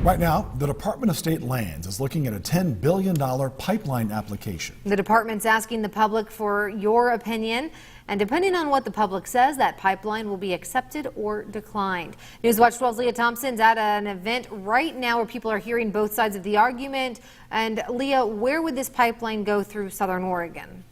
Right now, the Department of State Lands is looking at a $10 billion pipeline application. The department's asking the public for your opinion, and depending on what the public says, that pipeline will be accepted or declined. Newswatch 12's Leah Thompson's at an event right now where people are hearing both sides of the argument. And Leah, where would this pipeline go through southern Oregon?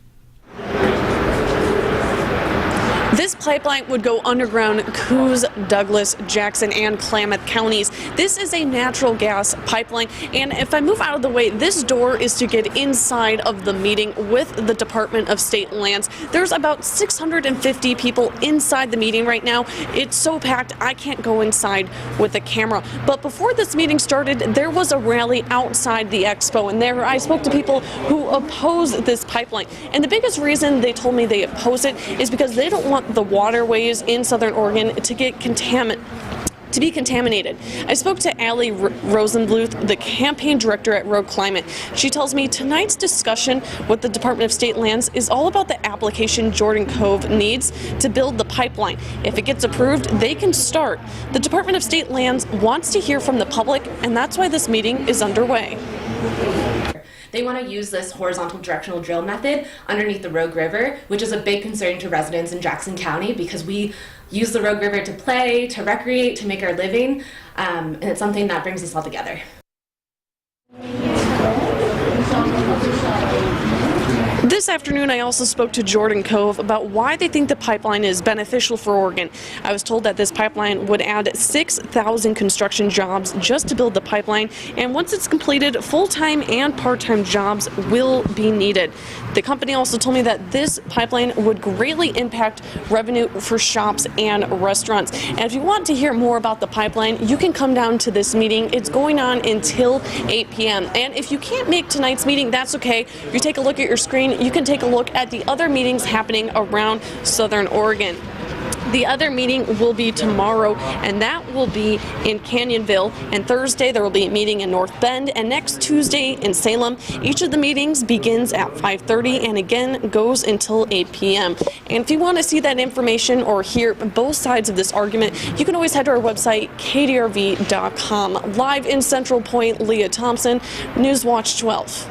This pipeline would go underground Coos, Douglas, Jackson, and Klamath counties. This is a natural gas pipeline, and if I move out of the way, this door is to get inside of the meeting with the Department of State Lands. There's about 650 people inside the meeting right now. It's so packed, I can't go inside with a camera. But before this meeting started, there was a rally outside the expo, and there I spoke to people who oppose this pipeline. And the biggest reason they told me they oppose it is because they don't want the waterways in southern Oregon to be contaminated. I spoke to Allie Rosenbluth, the campaign director at Road Climate. She tells me tonight's discussion with the Department of State Lands is all about the application Jordan Cove needs to build the pipeline. If it gets approved, they can start. The Department of State Lands wants to hear from the public, and that's why this meeting is underway. They want to use this horizontal directional drill method underneath the Rogue River, which is a big concern to residents in Jackson County because we use the Rogue River to play, to recreate, to make our living, and it's something that brings us all together. This afternoon, I also spoke to Jordan Cove about why they think the pipeline is beneficial for Oregon. I was told that this pipeline would add 6,000 construction jobs just to build the pipeline, and once it's completed, full-time and part-time jobs will be needed. The company also told me that this pipeline would greatly impact revenue for shops and restaurants. And if you want to hear more about the pipeline, you can come down to this meeting. It's going on until 8 p.m. And if you can't make tonight's meeting, that's okay. If you take a look at your screen, you can take a look at the other meetings happening around southern Oregon. The other meeting will be tomorrow, and that will be in Canyonville. And Thursday, there will be a meeting in North Bend, and next Tuesday in Salem. Each of the meetings begins at 5:30 and again goes until 8 p.m. And if you want to see that information or hear both sides of this argument, you can always head to our website, kdrv.com. Live in Central Point, Leah Thompson, Newswatch 12.